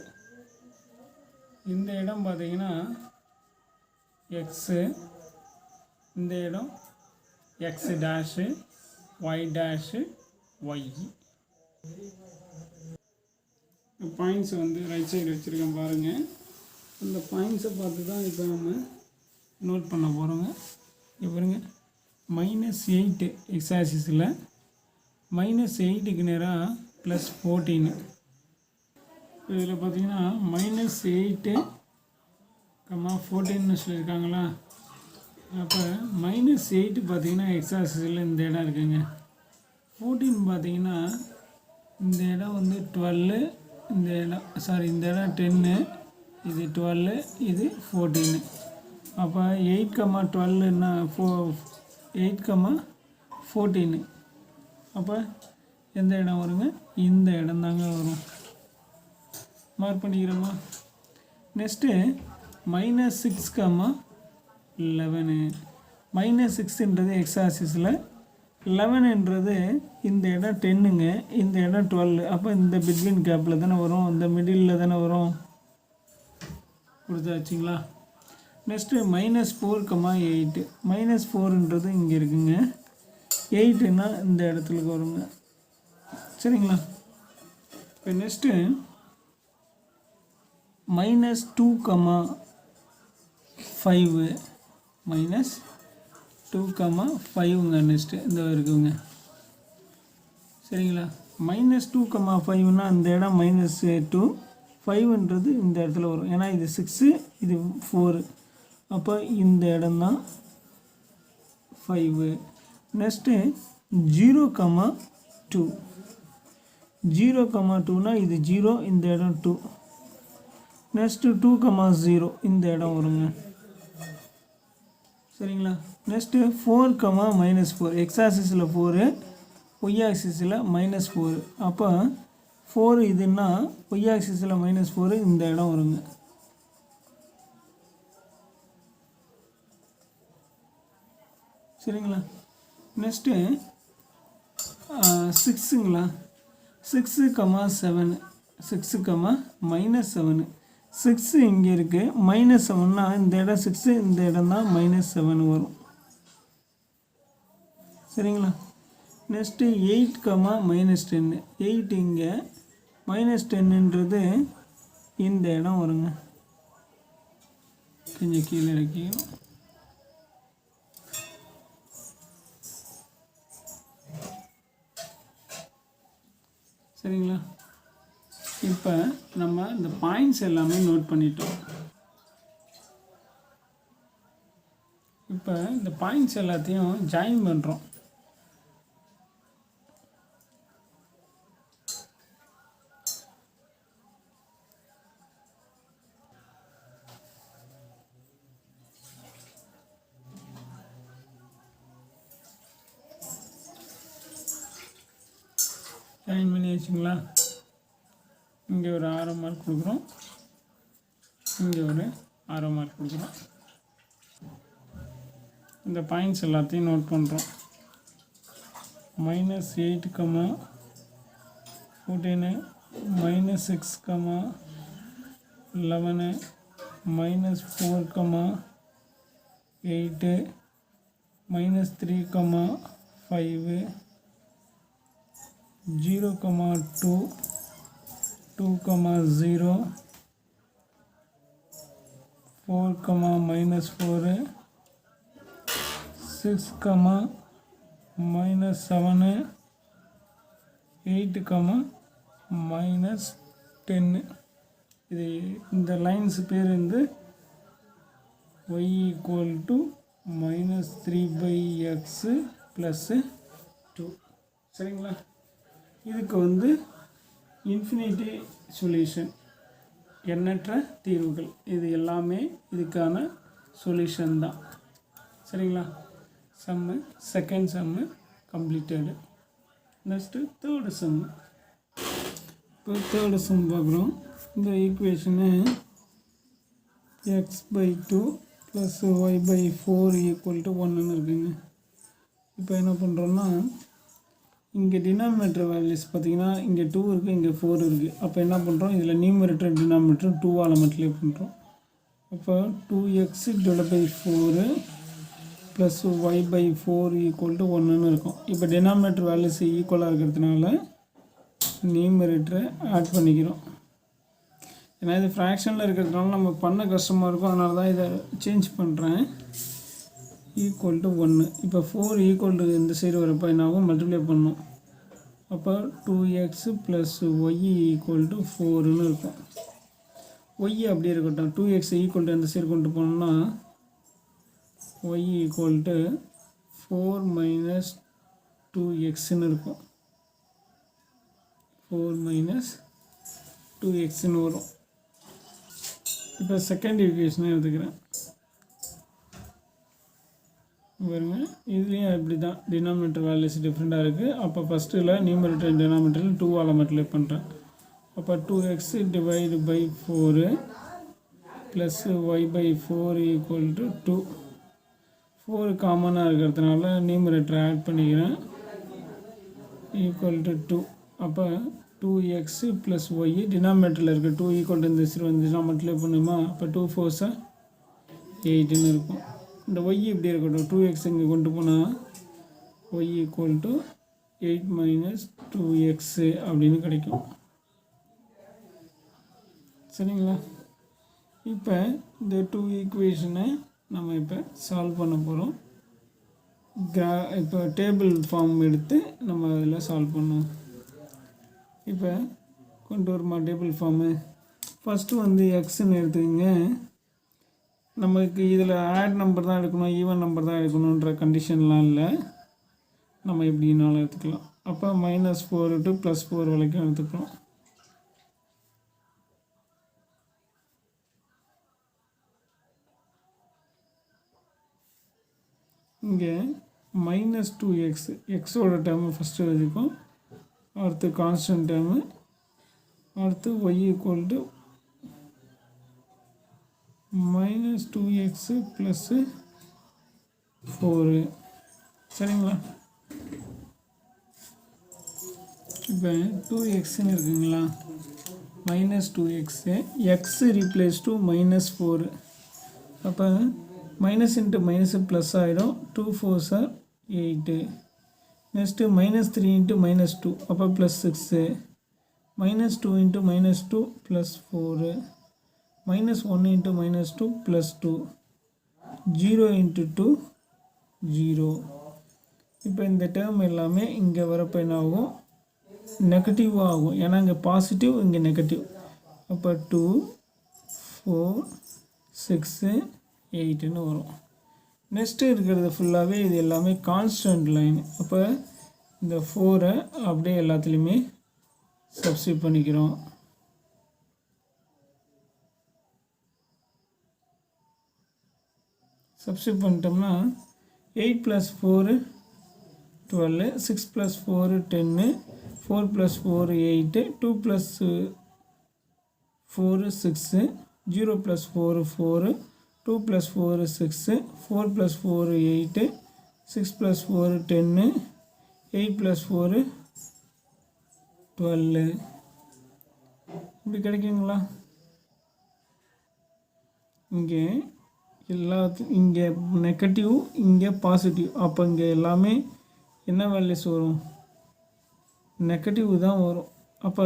இந்த இடம் பார்த்தீங்கன்னா எக்ஸு, இந்த இடம் X dash Y dash Y. Points வந்து ரைட் சைடு வச்சுருக்கேன் பாருங்கள். அந்த பாயிண்ட்ஸை பார்த்து தான் இப்போ நம்ம நோட் பண்ண போகிறோங்க. இப்போ பாருங்க -8 எக்ஸ் ஆக்சிஸில் -8க்கு நேராக +14. இதில் பார்த்தீங்கன்னா -8, 14ன்னு சொல்லியிருக்காங்களா. அப்போ -8 பார்த்தீங்கன்னா எக்ஸ் ஆக்சிஸில் இந்த இடம் இருக்குங்க. 14 பார்த்தீங்கன்னா இந்த இடம் வந்து 12, இந்த இடம் இந்த இடம் 10, இது 12, இது 14. அப்போ 8, 12ன்னா 8, 14. அப்போ எந்த இடம் வருங்க? இந்த இடம் தாங்க வரும். மார்க் பண்ணிக்கிறோமா? நெக்ஸ்ட்டு -6, 11. -6ன்றது எக்ஸ் ஆக்சிஸில், 11ன்றது இந்த இடம் 10ங்க, இந்த இடம் 12. அப்போ இந்த பிட்வீன் கேப்பில் தானே வரும், இந்த மிடில் தானே வரும். கொடுத்தாச்சுங்களா? நெக்ஸ்ட்டு -4, 8 -4ன்றது இங்கே இருக்குங்க, 8ன்னா இந்த இடத்துக்கு வருங்க. சரிங்களா? இப்போ நெக்ஸ்ட்டு -2, 5 -2, 5ங்க நெக்ஸ்ட்டு இந்த இருக்குங்க. சரிங்களா? -2, 5ன்னா இந்த இடம் -2, 5ன்றது இந்த இடத்துல வரும். ஏன்னா இது 6, இது 4, அப்போ இந்த இடம் தான் 5. நெக்ஸ்ட்டு 0, 2, 0, 2னா இது 0, இந்த இடம் 2. நெக்ஸ்ட்டு 2, 0 இந்த இடம் வருங்க. சரிங்களா? நெக்ஸ்ட்டு 4, -4 எக்ஸ் ஆக்சிஸில் 4, ஒய் ஆக்சிஸில் -4. அப்போ 4 இதுன்னா ஒய் ஆக்சிஸில் -4 இந்த இடம் வருங்க. சரிங்களா? நெக்ஸ்ட்டு 6ங்களா, 6, 7, 6, -7. 6 இங்கே இருக்குது, -7னா இந்த இடம் 6, இந்த இடம் தான் -7 வரும். சரிங்களா? நெக்ஸ்ட்டு 8, -10. 8 இங்கே, -10ன்றது இந்த இடம் வருங்க. கொஞ்சம் கீழே இறக்கிக்கணும். சரிங்களா? இப்போ நம்ம இந்த பாயிண்ட்ஸ் எல்லாமே நோட் பண்ணிட்டோம். இப்போ இந்த பாயிண்ட்ஸ் எல்லாத்தையும் ஜாயின் பண்ணுறோம். ஜாயின் பண்ணி வச்சுங்களா? இங்கே ஒரு 6 மார்க் கொடுக்குறோம், இங்கே ஒரு 6 மார்க் கொடுக்குறோம். இந்த பாயிண்ட்ஸ் எல்லாத்தையும் நோட் பண்ணுறோம். -8, 14, -6, 11, -4, 8, -3, 5, 0, 2, 2, 0, 4, -4, 6, -7, 8, -10. இது இந்த லைன்ஸ் பேர் வந்து y = -3/x + 2. சரிங்களா? இதுக்கு வந்து இன்ஃபினிட்டி சொல்யூஷன், எண்ணற்ற தீர்வுகள், இது எல்லாமே இதுக்கான சொல்யூஷன் தான். சரிங்களா? Second sum completed. Next third sum. இப்போ தேர்டு சம் பார்க்குறோம். இந்த ஈக்குவேஷனு x/2 + y/4 = 1ன்னு இருக்குங்க. இப்போ என்ன பண்ணுறோன்னா, இங்கே டினாமினேட்டர் வேல்யூஸ் பார்த்திங்கன்னா இங்கே 2 இருக்குது, இங்கே 4 இருக்குது. அப்போ என்ன பண்ணுறோம், இதில் நியூமரேட்டர் டினாமினேட்டர் 2ஆல் மல்டிப்ளை பண்ணுறோம். அப்போ 2x / 4 + y/4 = 1ன்னு இருக்கும். இப்போ டினாமினேட்டர் வேல்யூஸ் ஈக்குவலாக இருக்கிறதுனால நியூமரேட்டரை ஆட் பண்ணிக்கிறோம். ஏன்னா இது ஃப்ராக்ஷனில் இருக்கிறதுனால நம்ம பண்ண கஷ்டமாக இருக்கும், அதனால தான் இதை சேஞ்ச் பண்ணுறேன். =1. இப்போ 4 இந்த சைடு வரப்போ என்ன ஆகும், மல்டிப்ளை பண்ணணும். அப்போ 2x + y = 4ன்னு இருக்கும். y அப்படியே இருக்கட்டும். 2x இந்த சைடு கொண்டு போனோம்னா y = 4 - 2xன்னு இருக்கும். 4 - 2xன்னு வரும். இப்போ செகண்ட் ஈக்குவேஷனை எடுத்துக்கிறேன் பாருங்க. இதுலேயும் அப்படி தான் டினாமினேட்டர் வேல்யூஸ் டிஃப்ரெண்ட்டாக இருக்குது. அப்போ ஃபஸ்ட்டில் நியூமரேட்டர் டினாமினேட்டரில் 2ஆல் மல்டிப்ளை பண்ணுறேன். அப்போ 2x / 4 + y/4 = 2. 4 காமனாக இருக்கிறதுனால நியூமரேட்டரை ஆட் பண்ணிக்கிறேன். =2. அப்போ 2x + y டினாமினேட்டரில் இருக்குது. 2 இந்த சைடு வந்துச்சுன்னா மல்டிப்ளை பண்ணுமா? அப்போ 2 4s 8ன்னு இருக்கும். இந்த y இப்படி இருக்கட்டும், 2x இங்கே கொண்டு போனால் y ஈக்குவல் டு 8 - 2x அப்படின்னு கிடைக்கும். சரிங்களா? இப்போ இந்த 2 ஈக்குவேஷனை நம்ம இப்போ சால்வ் பண்ண போகிறோம். இப்போ டேபிள் ஃபார்ம் எடுத்து நம்ம அதில் சால்வ் பண்ணோம். இப்போ கொண்டு வருமா டேபிள் ஃபார்மு? ஃபஸ்ட்டு வந்து எக்ஸ்ன்னு எடுத்துக்கிங்க. நமக்கு இதில் ஆட் நம்பர் தான் எடுக்கணும், ஈவன் நம்பர் தான் எடுக்கணுன்ற கண்டிஷன்லாம் இல்லை. நம்ம எப்படின்னாலும் எடுத்துக்கலாம். அப்போ -4 to +4 வரைக்கும் எடுத்துக்கலாம். இங்கே -2x எக்ஸோட டேர்மு ஃபஸ்ட்டு எழுதிக்கும், அடுத்து கான்ஸ்டன்ட் டேர்மு, அடுத்து y ஈக்குவல் டு -2x + 4. சரிங்களா? இப்போ 2xன்னு இருக்குங்களா, -2x x ரீப்ளேஸ் டு -4. அப்போ மைனஸ் இன்ட்டு மைனஸ் ப்ளஸ் ஆகிடும். 2 4s are 8. நெக்ஸ்ட்டு -3 × -2 அப்போ +6. -2 × -2 +4. -1 × -2 +2. 0 × 2 0. இப்போ இந்த டேர்ம் எல்லாமே இங்கே வரப்போ என்ன ஆகும்? நெகட்டிவாக ஆகும். ஏன்னா இங்கே பாசிட்டிவ், இங்கே நெகட்டிவ். அப்போ 2 4 6 8ன்னு வரும். நெக்ஸ்ட்டு இருக்கிறது ஃபுல்லாகவே இது எல்லாமே கான்ஸ்டன்ட் லைன். அப்போ இந்த 4 அப்படியே எல்லாத்துலேயுமே சப்ஸ்டிட் பண்ணிக்கிறோம். சப்ஸ்டிட் பண்ணிட்டோம்னா 8 + 4 12, 6 + 4 10, 4 + 4 8, 2 + 4 6, 0 + 4 4, 2 + 4 6, 4 + 4 8, 6 + 4 10, 8 + 4 12. இப்படி கிடைக்குங்களா? இங்கே இங்கே நெகட்டிவ், இங்கே பாசிட்டிவ். அப்போ இங்கே எல்லாமே என்ன வேல்யூஸ் வரும்? நெகட்டிவ் தான் வரும். அப்போ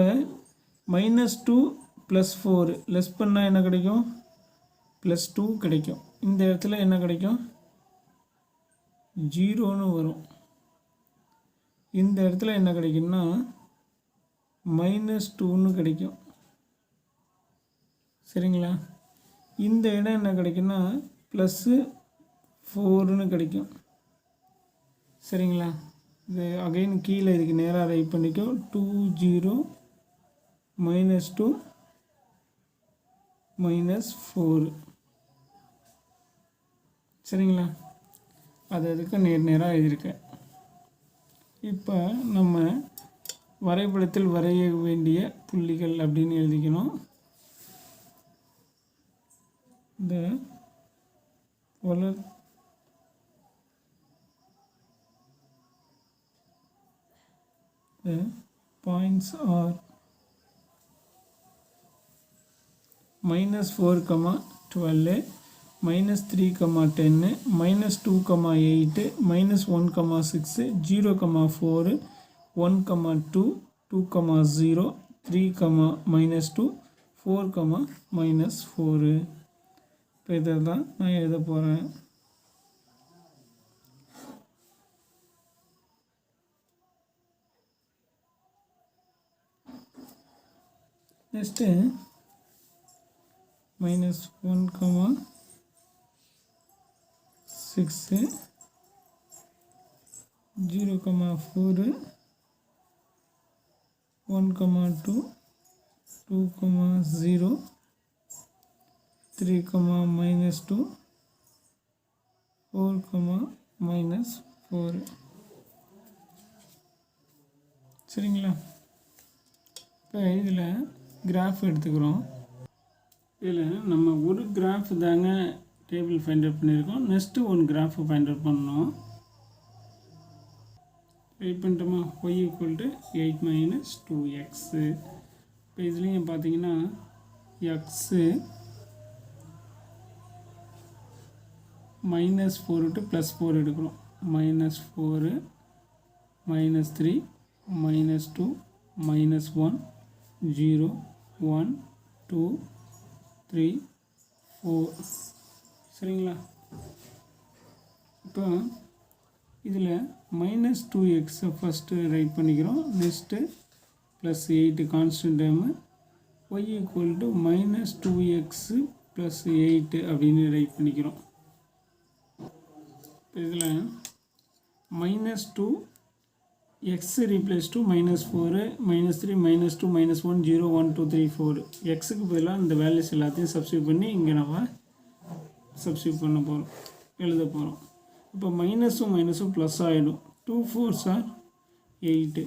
-2 + 4 லெஸ் பண்ணால் என்ன கிடைக்கும்? +2 கிடைக்கும். இந்த இடத்துல என்ன கிடைக்கும்? 0ன்னு வரும். இந்த இடத்துல என்ன கிடைக்கும்னா -2ன்னு கிடைக்கும். சரிங்களா? இந்த இடம் என்ன கிடைக்குன்னா +4ன்னு கிடைக்கும். சரிங்களா? இது அகைன் கீழே இதுக்கு நேராக ரைட் பண்ணிக்கும். 2 0 -2 -4. சரிங்களா? அதுக்கு நேராக எழுதியிருக்கேன். இப்போ நம்ம வரைபடத்தில் வரைய வேண்டிய புள்ளிகள் அப்படின்னு எழுதிக்கணும். இந்த points are -4, -12, -3, -10, -2, -8, -1, -6, 0, -4, 1, -2, 2, -0, 3, -2, 4, -4. இப்போ இதை தான் நான் எழுத போகிறேன். நெக்ஸ்ட்டு -1, -6, 0, -4, 1, -2, 2, -0, 3, -2, 4, -4. சரிங்களா? இப்போ இதில் கிராஃப் எடுத்துக்கிறோம். இதில் நம்ம ஒரு கிராஃப் தாங்க டேபிள் ஃபைண்ட் அவுட் பண்ணியிருக்கோம். Next one graph find out பண்ணணும். வெயிட் பண்ணிட்டோமா? y = 8 - 2x. இப்போ இதுலேயும் பார்த்தீங்கன்னா எக்ஸு -4 விட்டு +4 எடுக்கிறோம். -4 -3 -2 -1 0 1 2 3 4 சரிங்களா. இப்போ இதில் -2x ஃபஸ்ட்டு ரைட் பண்ணிக்கிறோம். Next +8 constant term y = -2x + 8 அப்படின்னு ரைட் பண்ணிக்கிறோம். இப்போ இதில் -2 x ரீப்ளேஸ் டு -4 -3 -2 -1 0 1 2 3 4 எக்ஸுக்கு பதிலாக இந்த வேல்யூஸ் எல்லாத்தையும் சப்ஸ்டியூட் பண்ணி இங்கே நம்ம சப்ஸ்டியூட் பண்ண போகிறோம், எழுத போகிறோம். இப்போ மைனஸும் மைனஸும் ப்ளஸ் ஆகிடும். 2 4s are 8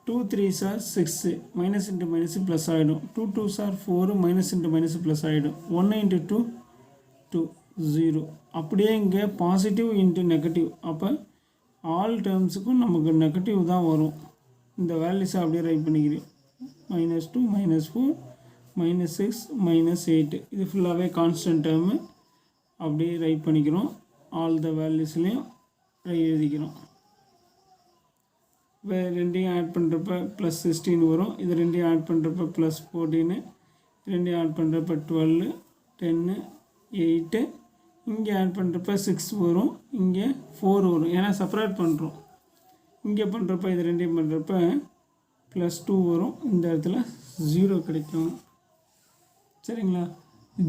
2 3s are 6 minus into minus plus ஆகிடும். 2 2s are 4 minus into minus plus ஆகிடும். 1 × 2 2 0 அப்படியே இங்கே பாசிட்டிவ் இன்ட்டு நெகட்டிவ், அப்போ ஆல் டேர்ம்ஸுக்கும் நமக்கு நெகட்டிவ் தான் வரும். இந்த வேல்யூஸை அப்படியே ரைட் பண்ணிக்கிறேன். -2 -4 -6 -8 இது ஃபுல்லாகவே கான்ஸ்டன்ட் டேர்மு அப்படியே ரைட் பண்ணிக்கிறோம். ஆல் த வேல்யூஸ்லேயும் எழுதிக்கிறோம். இப்போ ரெண்டையும் ஆட் பண்ணுறப்ப +16 வரும். இது ரெண்டையும் ஆட் பண்ணுறப்ப +14 ரெண்டையும் ஆட் பண்ணுறப்ப 12 10 8 இங்கே ஆட் பண்ணுறப்ப 6 வரும், இங்கே 4 வரும். ஏன்னா செப்பரேட் பண்ணுறோம். இங்கே பண்ணுறப்ப இது ரெண்டையும் பண்ணுறப்ப +2 வரும். இந்த இடத்துல 0 கிடைக்கும். சரிங்களா.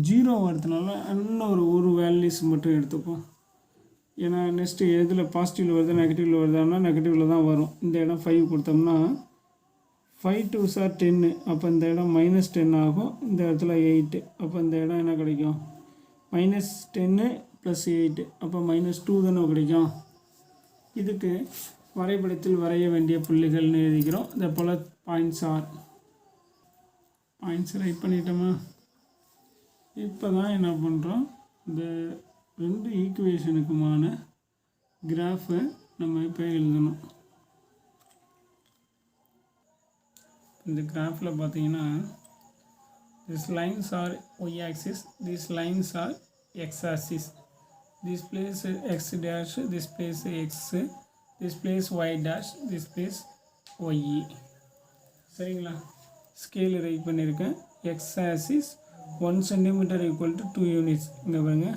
0 வரதுனால இன்னொரு ஒரு வேல்யூஸ் மட்டும் எடுத்துப்போம். ஏன்னா நெக்ஸ்ட்டு எதில் பாசிட்டிவில் வருது நெகட்டிவில் வருதான்னா நெகட்டிவில் தான் வரும். இந்த இடம் 5 கொடுத்தோம்னா 5 2s are 10 அப்போ இந்த இடம் -10 ஆகும். இந்த இடத்துல 8 அப்போ இந்த இடம் என்ன கிடைக்கும், -10 + 8 அப்போ -2 தானே கிடைக்கும். இதுக்கு வரைபடத்தில் வரைய வேண்டிய புள்ளிகள்னு எழுதிக்கிறோம். இதை போல் பாயிண்ட்ஸ் ரைட் பண்ணிட்டோமா. இப்போ தான் என்ன பண்ணுறோம், இந்த ரெண்டு ஈக்குவேஷனுக்குமான கிராஃபை நம்ம இப்போ எழுதணும். இந்த கிராஃபில் பார்த்தீங்கன்னா these lines are y-axis, these lines are x-axis, this place x dash, this place x, this place y dash, this place y. சரிங்களா. ஸ்கேல் ரைட் பண்ணியிருக்கேன். x-axis 1 cm = 2 units. இங்கே பாருங்க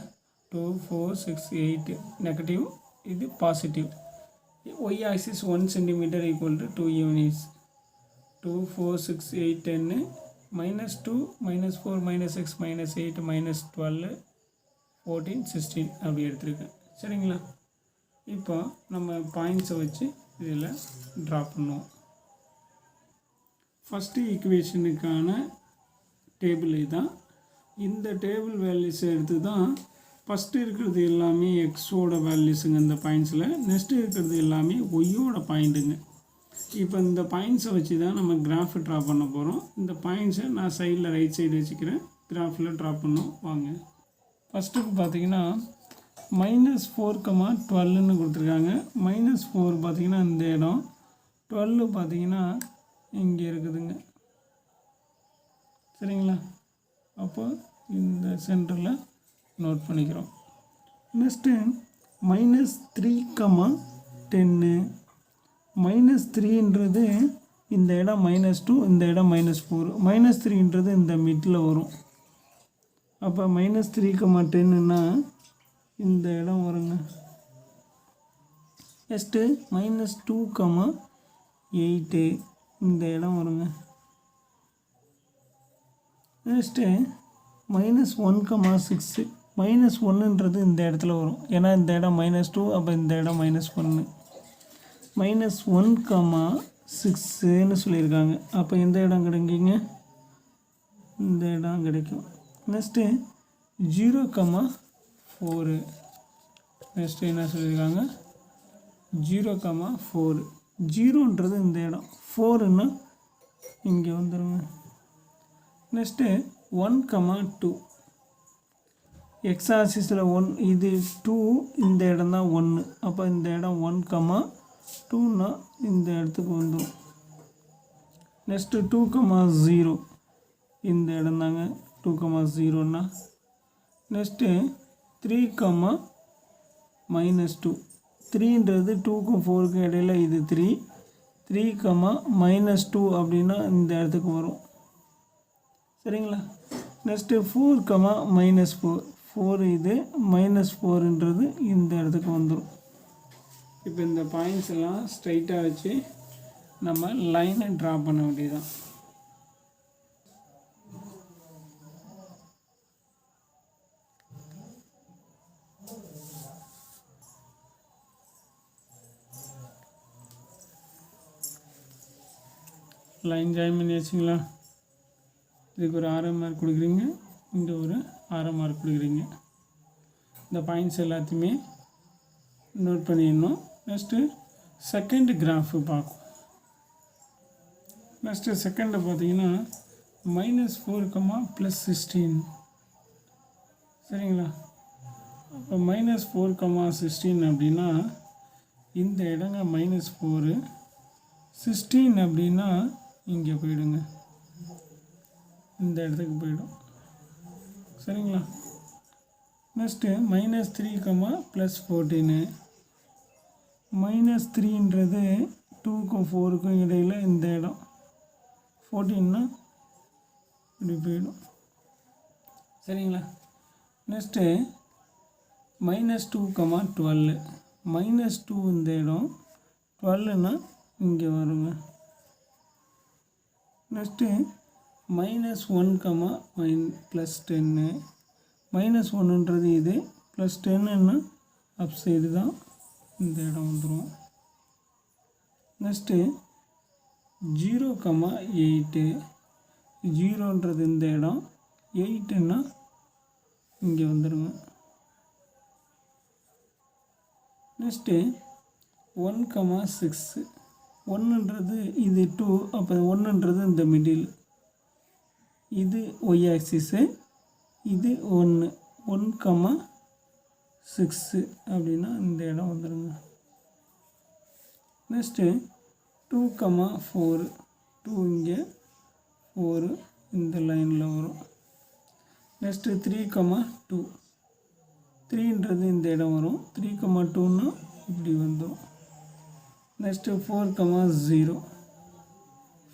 2 4 6 8 நெகட்டிவ், இது பாசிட்டிவ். y-axis 1 cm = 2 units. 2 4 6 8 10 -2 -4 -6 -8 -12 14 16 அப்படி எடுத்துருக்கேன். சரிங்களா. இப்போ நம்ம பாயிண்ட்ஸை வச்சு இதில் ட்ரா பண்ணுவோம். ஃபஸ்ட்டு ஈக்குவேஷனுக்கான டேபிள் இதுதான். இந்த டேபிள் வேல்யூஸை எடுத்து தான் ஃபஸ்ட்டு இருக்கிறது எல்லாமே எக்ஸோட வேல்யூஸுங்க இந்த பாயிண்ட்ஸில். நெக்ஸ்ட்டு இருக்கிறது எல்லாமே ஒய்யோட பாயிண்ட்டுங்க. இப்போ இந்த பாயிண்ட்ஸை வச்சு தான் நம்ம கிராஃப் ட்ரா பண்ண போகிறோம். இந்த பாயிண்ட்ஸை நான் சைடில் ரைட் சைடு வச்சுக்கிறேன். கிராஃபில் ட்ரா பண்ணோம் வாங்க. ஃபஸ்ட்டுக்கு பார்த்தீங்கன்னா -4, 12ன்னு கொடுத்துருக்காங்க. -4 பார்த்தீங்கன்னா இந்த இடம், 12 பார்த்தீங்கன்னா இங்கே இருக்குதுங்க. சரிங்களா. அப்போ இந்த சென்டரில் நோட் பண்ணிக்கிறோம். நெக்ஸ்ட்டு -3, 10 -3ன்றது இந்த இடம் -2 இந்த இடம் -4 -3ன்றது இந்த மிட்டில் வரும். அப்போ -3, 10ன்னா இந்த இடம் வருங்க. நெக்ஸ்ட்டு -2, 8 இந்த இடம் வருங்க. நெக்ஸ்ட்டு -1, 6 -1ன்றது இந்த இடத்துல வரும். ஏன்னா இந்த இடம் -2 அப்போ இந்த இடம் -1 -1, 6ன்னு சொல்லியிருக்காங்க. அப்போ எந்த இடம் கிடைக்குங்க, இந்த இடம் கிடைக்கும். நெக்ஸ்ட்டு 0, 4 நெக்ஸ்ட்டு என்ன சொல்லியிருக்காங்க 0, 4 0ன்றது இந்த இடம், 4ன்னா இங்கே வந்துடுங்க. நெக்ஸ்ட்டு 1, 2 எக்ஸாசிஸில் 1 இது 2 இந்த இடம் தான் 1 அப்போ இந்த இடம் 1, 2ன்னா இந்த இடத்துக்கு வந்துடும். நெக்ஸ்ட்டு 2, 0 இந்த இடம் தாங்க 2, 0ன்னா. நெக்ஸ்ட்டு 3, -2. 3ன்றது 2க்கும் 4க்கும் இடையில் இது 3. 3, -2 அப்படின்னா இந்த இடத்துக்கு வரும். சரிங்களா? நெக்ஸ்ட்டு 4, -4. 4 இது -4ன்றது இந்த இடத்துக்கு வந்துடும். இப்போ இந்த பாயிண்ட்ஸ் எல்லாம் ஸ்ட்ரைட்டாக வச்சு நம்ம லைனை ட்ரா பண்ண வேண்டியதுதான். லைன் ஜாயின் பண்ணி வச்சிங்களா? இதுக்கு ஒரு 6 மார்க் கொடுக்குறீங்க, இங்கே ஒரு 6 மார்க் கொடுக்குறீங்க. இந்த பாயிண்ட்ஸ் எல்லாத்தையுமே நோட் பண்ணிடணும். நெக்ஸ்ட்டு செகண்ட் கிராஃபு பார்க்கும். நெக்ஸ்ட்டு செகண்டில் பார்த்தீங்கன்னா -4, +16. சரிங்களா? அப்போ -4, 16 அப்படின்னா இந்த இடங்க -4, 16 அப்படின்னா இங்கே போயிடுங்க, இந்த இடத்துக்கு போயிடும். சரிங்களா? நெக்ஸ்ட்டு -3, +14. -3ன்றது 2க்கும் 4க்கும் இடையில் இந்த இடம். 14னா இப்படி போயிடும். சரிங்களா? நெக்ஸ்ட்டு -2, 12. -2 இந்த இடம், 12னா இங்கே வருங்க. நெக்ஸ்ட்டு -1, +10. -1ன்றது இது, +10ன்னா அப் சைடு தான் இந்த இடம் வந்துடும். நெக்ஸ்ட்டு 0, 8. 0ன்றது இந்த இடம், 8ன்னா இங்கே வந்துடுங்க. நெக்ஸ்ட்டு 1, 6. 1ன்றது இது 2, அப்போ 1ன்றது இந்த மிடில். இது y ஆக்சிஸு, இது 1. 1, 6 அப்படின்னா இந்த இடம் வந்துடுங்க. நெக்ஸ்ட்டு 2, 4. 2 இங்கே, 4 இந்த லைனில் வரும். நெக்ஸ்ட்டு 3, 2. 3ன்றது இந்த இடம் வரும். 3, 2ன்னா இப்படி வந்துடும். நெக்ஸ்ட்டு 4, 0.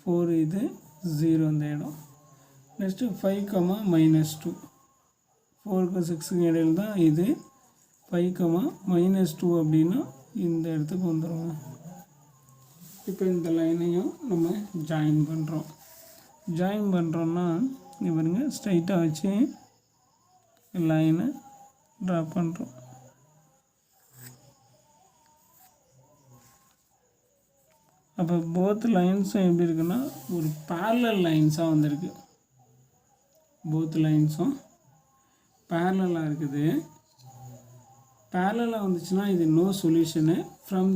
4 இது 0 இந்த இடம். நெக்ஸ்ட்டு 5, -2. 4க்கும் 6க்கும் இடையில் தான் இது. 5, -2 அப்படின்னா இந்த இடத்துக்கு வந்துடுங்க. இப்போ இந்த லைனையும் நம்ம ஜாயின் பண்ணுறோம். ஜாயின் பண்ணுறோன்னா பாருங்க, ஸ்ட்ரைட்டாக வச்சு லைனை ட்ரா பண்ணுறோம். அப்போ போத் லைன்ஸும் எப்படி இருக்குன்னா ஒரு பேரலல் லைன்ஸாக வந்திருக்கு. போத் லைன்ஸும் பேரலாக இருக்குது. பேரலாக வந்துச்சுன்னா இது no solution. From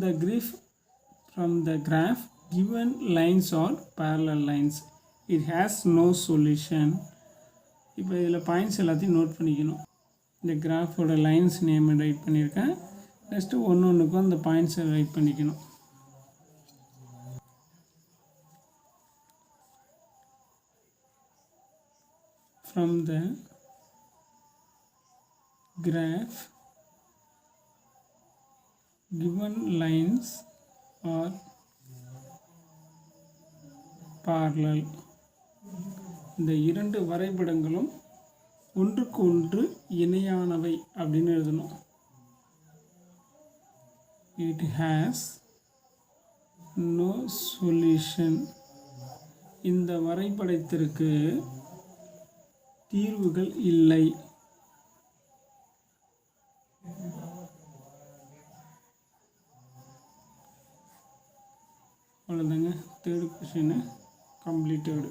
the graph given lines are parallel lines, it has no solution. இப்போ இதில் பாயிண்ட்ஸ் எல்லாத்தையும் நோட் பண்ணிக்கணும். இந்த கிராஃபோட லைன்ஸ் நேம் ரைட் பண்ணியிருக்கேன். நெக்ஸ்ட்டு ஒன்றுக்கும் அந்த பாயிண்ட்ஸை ரைட் பண்ணிக்கணும். From the graph given lines are parallel. இந்த இரண்டு வரைபடங்களும் ஒன்றுக்கு ஒன்று இணையானவை அப்படின்னு எழுதணும். It has no solution. இந்த வரைபடத்திற்கு தீர்வுகள் இல்லை. அவ்வளோதாங்க. Third question completed.